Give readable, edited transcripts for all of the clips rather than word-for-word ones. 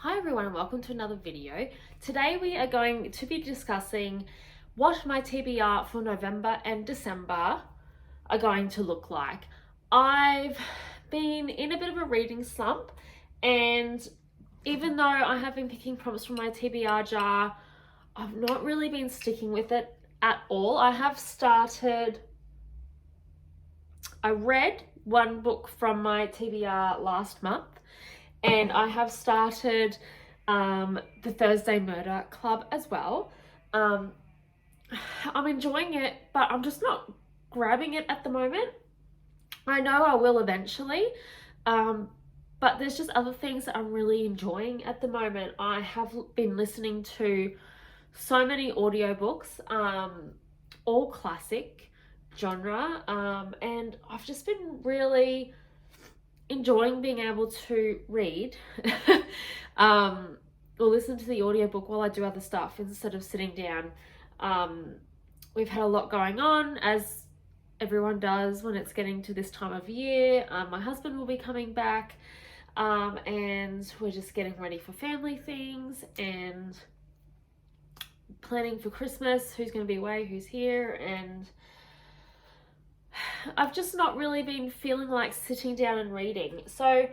Hi everyone and welcome to another video. Today we are going to be discussing what my TBR for November and December are going to look like. I've been in a bit of a reading slump, and even though I have been picking prompts from my TBR jar, I've not really been sticking with it at all. I read one book from my TBR last month, and I have started the Thursday Murder Club as well. I'm enjoying it, but I'm just not grabbing it at the moment. I know I will eventually, but there's just other things that I'm really enjoying at the moment. I have been listening to so many audiobooks, all classic genre, and I've just been really enjoying being able to read or listen to the audiobook while I do other stuff instead of sitting down. We've had a lot going on, as everyone does when it's getting to this time of year. My husband will be coming back, and we're just getting ready for family things and planning for Christmas, who's going to be away, who's here, and I've just not really been feeling like sitting down and reading. So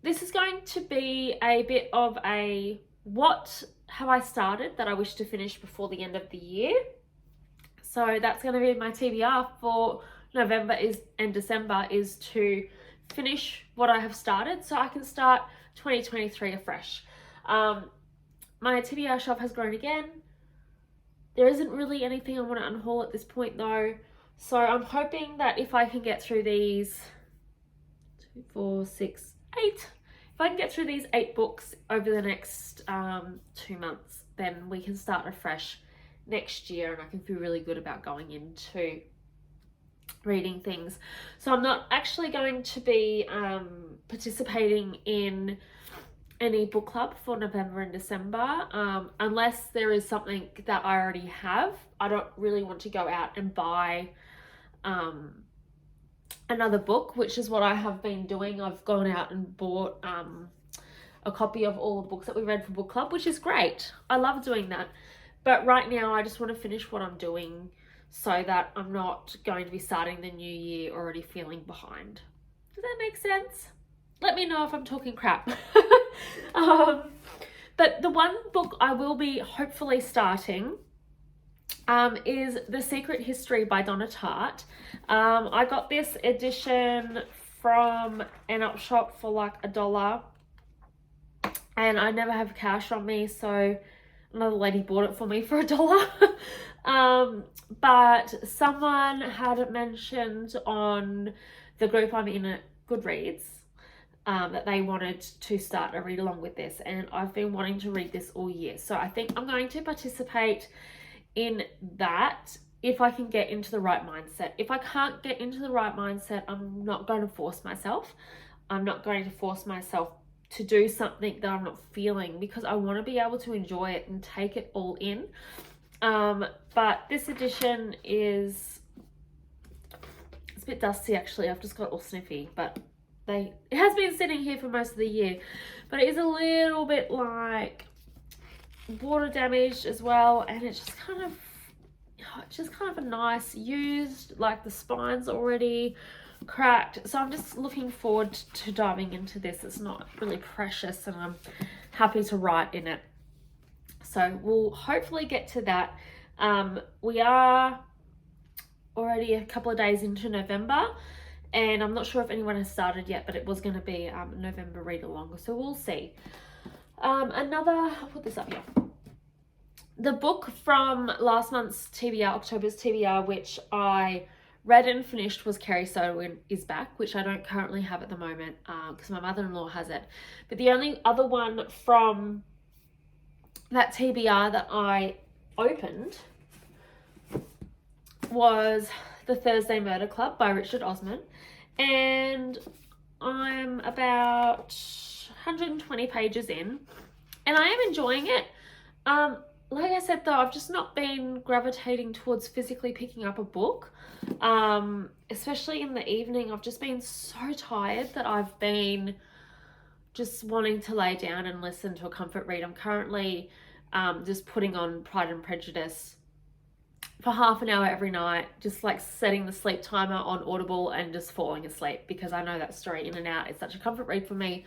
this is going to be a bit of a what have I started that I wish to finish before the end of the year. So that's going to be my TBR for November and December, is to finish what I have started so I can start 2023 afresh. My TBR shelf has grown again. There isn't really anything I want to unhaul at this point though. So I'm hoping that if I can get through these 2, 4, 6, 8, if I can get through these 8 books over the next 2 months, then we can start afresh next year, and I can feel really good about going into reading things. So I'm not actually going to be participating in any book club for November and December, unless there is something that I already have. I don't really want to go out and buy another book, which is what I have been doing. I've gone out and bought a copy of all the books that we read for book club, which is great. I love doing that. But right now I just want to finish what I'm doing so that I'm not going to be starting the new year already feeling behind. Does that make sense? Let me know if I'm talking crap. But the one book I will be hopefully starting is The Secret History by Donna Tartt. I got this edition from an op shop for like $1, and I never have cash on me, so another lady bought it for me for $1. But someone had mentioned on the group I'm in at Goodreads that they wanted to start a read along with this, and I've been wanting to read this all year, so I think I'm going to participate in that if I can get into the right mindset. If I can't get into the right mindset, I'm not going to force myself. I'm not going to force myself to do something that I'm not feeling, because I want to be able to enjoy it and take it all in. But this edition it's a bit dusty actually. I've just got all sniffy, but it has been sitting here for most of the year, but it is a little bit like water damaged as well, and it's just kind of a nice used, like the spine's already cracked. So I'm just looking forward to diving into this. It's not really precious, and I'm happy to write in it. So we'll hopefully get to that. We are already a couple of days into November, and I'm not sure if anyone has started yet, but it was going to be November read along, so we'll see. I'll put this up here. The book from last month's TBR, October's TBR, which I read and finished, was Carrie Soto Is Back, which I don't currently have at the moment because my mother-in-law has it. But the only other one from that TBR that I opened was The Thursday Murder Club by Richard Osman, and I'm about 120 pages in, and I am enjoying it. Like I said though, I've just not been gravitating towards physically picking up a book, especially in the evening. I've just been so tired that I've been just wanting to lay down and listen to a comfort read. I'm currently just putting on Pride and Prejudice for half an hour every night, just like setting the sleep timer on Audible and just falling asleep, because I know that story in and out. It's such a comfort read for me.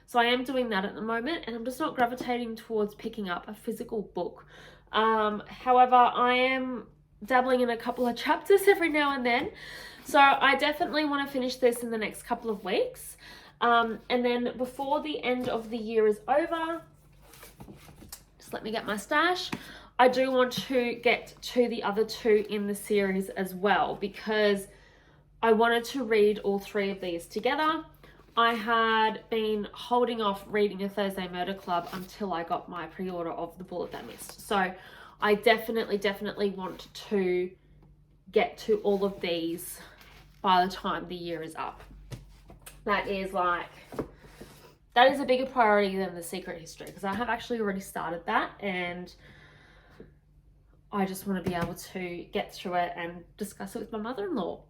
So I am doing that at the moment, and I'm just not gravitating towards picking up a physical book. However, I am dabbling in a couple of chapters every now and then. So I definitely want to finish this in the next couple of weeks. And then before the end of the year is over, just let me get my stash. I do want to get to the other two in the series as well, because I wanted to read all three of these together. I had been holding off reading A Thursday Murder Club until I got my pre-order of The Bullet That Missed. So I definitely want to get to all of these by the time the year is up. That is a bigger priority than The Secret History, because I have actually already started that, and I just want to be able to get through it and discuss it with my mother-in-law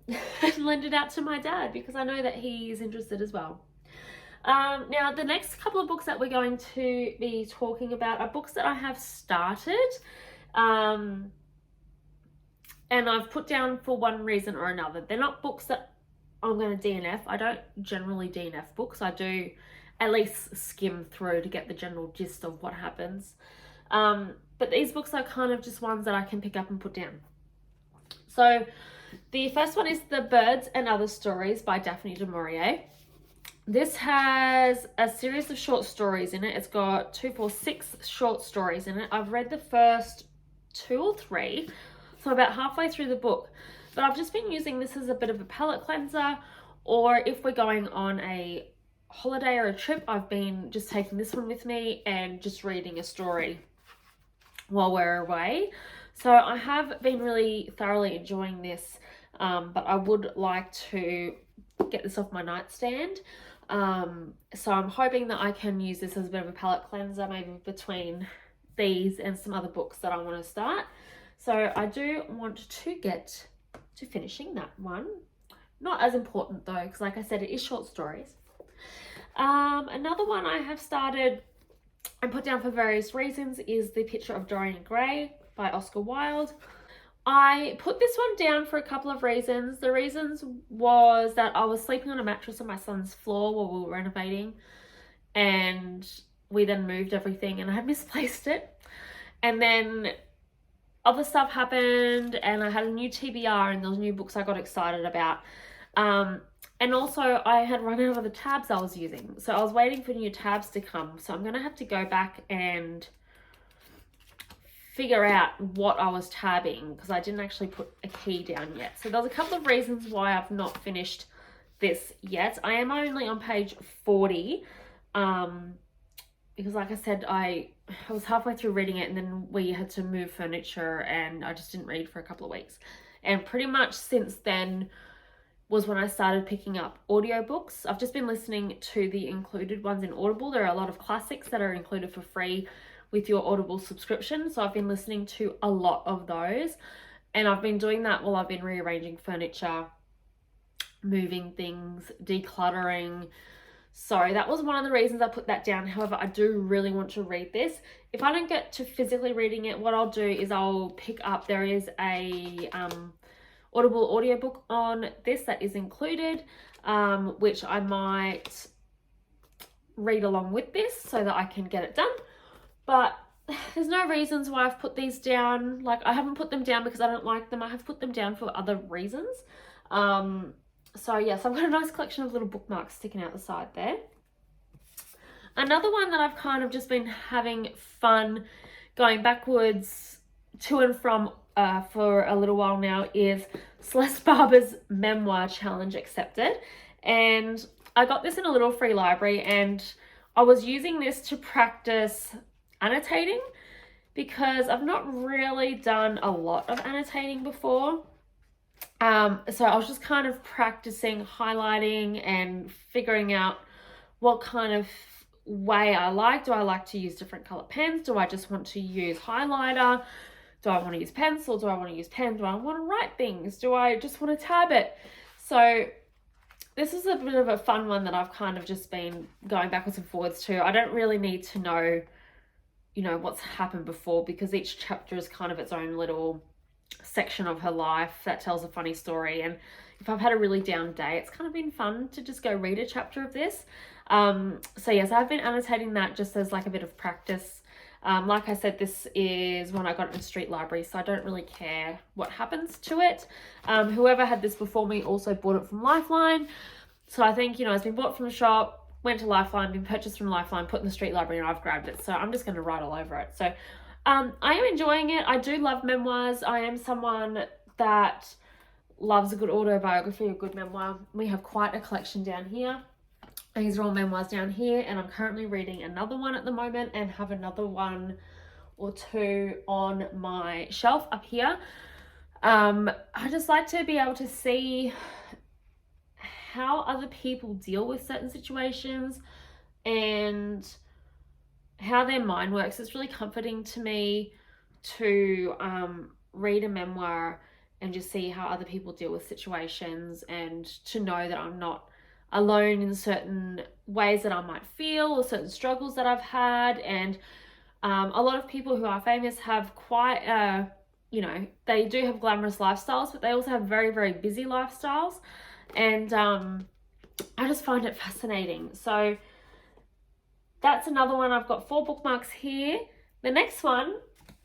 and lend it out to my dad, because I know that he is interested as well. Now, the next couple of books that we're going to be talking about are books that I have started, and I've put down for one reason or another. They're not books that I'm going to DNF. I don't generally DNF books. I do at least skim through to get the general gist of what happens. But these books are kind of just ones that I can pick up and put down. So the first one is The Birds and Other Stories by Daphne du Maurier. This has a series of short stories in it. It's got 6 short stories in it. I've read the first 2 or 3, so I'm about halfway through the book. But I've just been using this as a bit of a palate cleanser, or if we're going on a holiday or a trip, I've been just taking this one with me and just reading a story while we're away. So I have been really thoroughly enjoying this, but I would like to get this off my nightstand. So I'm hoping that I can use this as a bit of a palate cleanser, maybe between these and some other books that I want to start. So I do want to get to finishing that one. Not as important though, because like I said, it is short stories. Another one I have started and put down for various reasons is The Picture of Dorian Gray by Oscar Wilde. I put this one down for a couple of reasons. The reasons was that I was sleeping on a mattress on my son's floor while we were renovating, and we then moved everything and I had misplaced it. And then other stuff happened and I had a new TBR and those new books I got excited about. And also I had run out of the tabs I was using. So I was waiting for new tabs to come. So I'm going to have to go back and figure out what I was tabbing, because I didn't actually put a key down yet. So there's a couple of reasons why I've not finished this yet. I am only on page 40, because like I said, I was halfway through reading it and then we had to move furniture and I just didn't read for a couple of weeks. And pretty much since then was when I started picking up audiobooks. I've just been listening to the included ones in Audible. There are a lot of classics that are included for free with your Audible subscription. So I've been listening to a lot of those, and I've been doing that while I've been rearranging furniture, moving things, decluttering. So that was one of the reasons I put that down. However, I do really want to read this. If I don't get to physically reading it, what I'll do is I'll pick up, there is a Audible audiobook on this that is included, which I might read along with this so that I can get it done. But there's no reasons why I've put these down. Like, I haven't put them down because I don't like them. I have put them down for other reasons. So yes, I've got a nice collection of little bookmarks sticking out the side there. Another one that I've kind of just been having fun going backwards to and from for a little while now is Celeste Barber's Memoir Challenge Accepted. And I got this in a little free library, and I was using this to practice annotating, because I've not really done a lot of annotating before. So I was just kind of practicing highlighting and figuring out what kind of way I like. Do I like to use different color pens? Do I just want to use highlighter? Do I want to use pencil? Do I want to use pen? Do I want to write things? Do I just want to tab it? So this is a bit of a fun one that I've kind of just been going backwards and forwards to. I don't really need to know, what's happened before, because each chapter is kind of its own little section of her life that tells a funny story. And if I've had a really down day, it's kind of been fun to just go read a chapter of this. So yes, I've been annotating that just as like a bit of practice. Like I said, this is one I got in a street library, so I don't really care what happens to it. Whoever had this before me also bought it from Lifeline. So I think, it's been bought from the shop, went to Lifeline, been purchased from Lifeline, put in the street library, and I've grabbed it. So I'm just going to write all over it. So I am enjoying it. I do love memoirs. I am someone that loves a good autobiography, a good memoir. We have quite a collection down here. These are all memoirs down here, and I'm currently reading another one at the moment and have another one or two on my shelf up here. I just like to be able to see how other people deal with certain situations and how their mind works. It's really comforting to me to read a memoir and just see how other people deal with situations, and to know that I'm not alone in certain ways that I might feel or certain struggles that I've had. And a lot of people who are famous have quite they do have glamorous lifestyles, but they also have very, very busy lifestyles. And I just find it fascinating. So that's another one. I've got 4 bookmarks here. The next one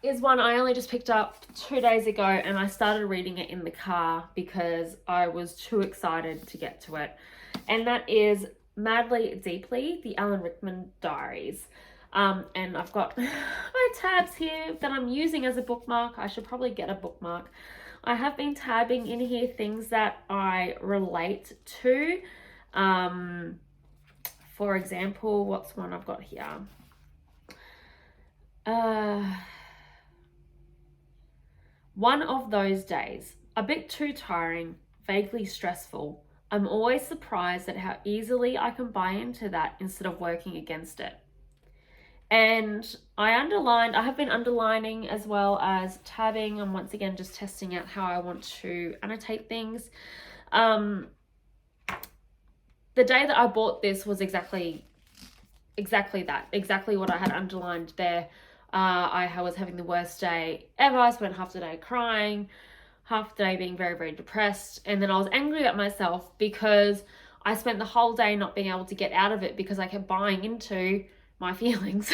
is one I only just picked up 2 days ago, and I started reading it in the car because I was too excited to get to it. And that is Madly Deeply, the Alan Rickman Diaries. And I've got my tabs here that I'm using as a bookmark. I should probably get a bookmark. I have been tabbing in here things that I relate to. For example, what's one I've got here? One of those days, a bit too tiring, vaguely stressful. I'm always surprised at how easily I can buy into that instead of working against it. And I have been underlining as well as tabbing. I'm once again just testing out how I want to annotate things. The day that I bought this was exactly that, exactly what I had underlined there. I was having the worst day ever. I spent half the day crying, half the day being very, very depressed. And then I was angry at myself because I spent the whole day not being able to get out of it because I kept buying into my feelings.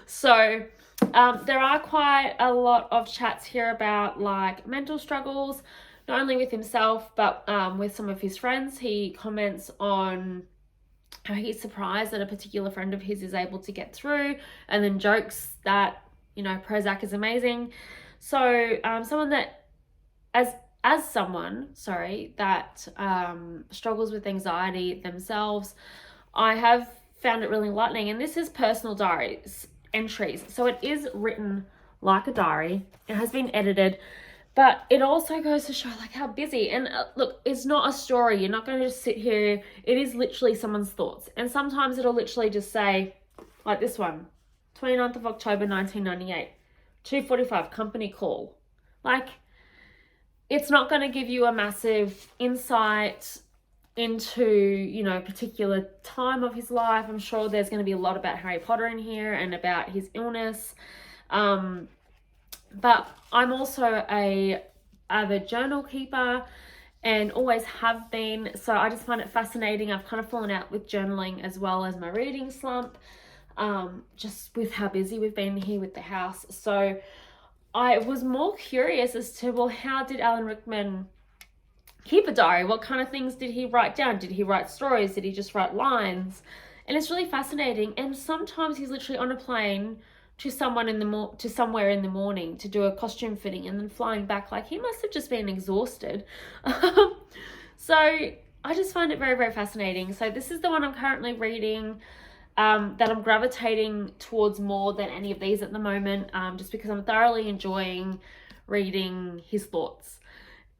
So there are quite a lot of chats here about like mental struggles, not only with himself, but with some of his friends. He comments on how he's surprised that a particular friend of his is able to get through, and then jokes that, Prozac is amazing. So someone that, as someone, that struggles with anxiety themselves, I have found it really enlightening. And this is personal diaries entries, so it is written like a diary. It has been edited, but it also goes to show like how busy. And look, it's not a story. You're not going to just sit here. It is literally someone's thoughts. And sometimes it'll literally just say, like this one, 29th of October 1998, 2:45 company call. Like, it's not going to give you a massive insight into, a particular time of his life. I'm sure there's going to be a lot about Harry Potter in here and about his illness. But I'm also a avid journal keeper and always have been. So I just find it fascinating. I've kind of fallen out with journaling as well as my reading slump, just with how busy we've been here with the house. So I was more curious as to, well, how did Alan Rickman keep a diary? What kind of things did he write down? Did he write stories? Did he just write lines? And it's really fascinating. And sometimes he's literally on a plane to somewhere in the morning to do a costume fitting, and then flying back. Like, he must have just been exhausted. So I just find it very, very fascinating. So this is the one I'm currently reading, that I'm gravitating towards more than any of these at the moment, just because I'm thoroughly enjoying reading his thoughts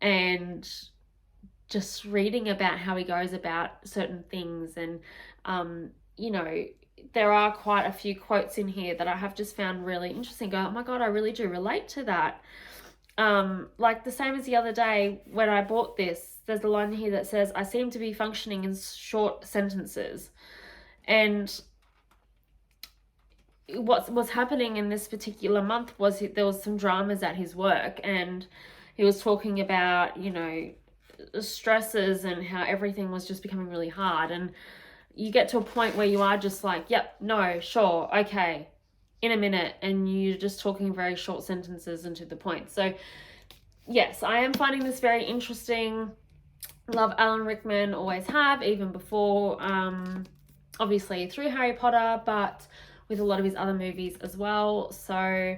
and just reading about how he goes about certain things. And there are quite a few quotes in here that I have just found really interesting. Go, oh my God, I really do relate to that. like the same as the other day when I bought this, there's a line here that says, I seem to be functioning in short sentences. And what was happening in this particular month was there was some dramas at his work, and he was talking about, you know, stresses and how everything was just becoming really hard. And you get to a point where you are just like, yep, no, sure, okay, in a minute, and you're just talking very short sentences and to the point. So yes, I am finding this very interesting. Love Alan Rickman, always have, even before, obviously through Harry Potter, but with a lot of his other movies as well. So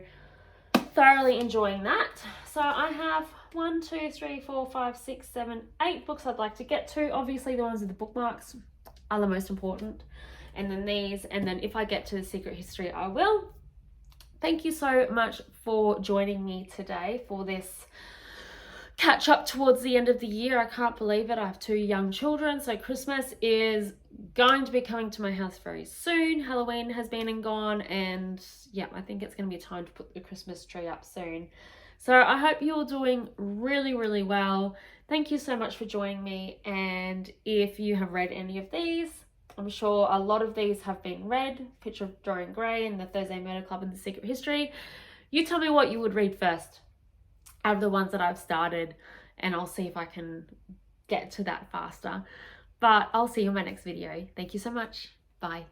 thoroughly enjoying that. So I have 1, 2, 3, 4, 5, 6, 7, 8 books I'd like to get to. Obviously the ones with the bookmarks are the most important. And then these, and then if I get to the Secret History, I will. Thank you so much for joining me today for this catch up towards the end of the year. I can't believe it. I have 2 young children, so Christmas is going to be coming to my house very soon. Halloween has been and gone, and yeah, I think it's going to be time to put the Christmas tree up soon. So I hope you're doing really, really well. Thank you so much for joining me, and if you have read any of these, I'm sure a lot of these have been read. Picture of Dorian Gray and the Thursday Murder Club and the Secret History. You tell me what you would read first out of the ones that I've started, and I'll see if I can get to that faster. But I'll see you in my next video. Thank you so much. Bye.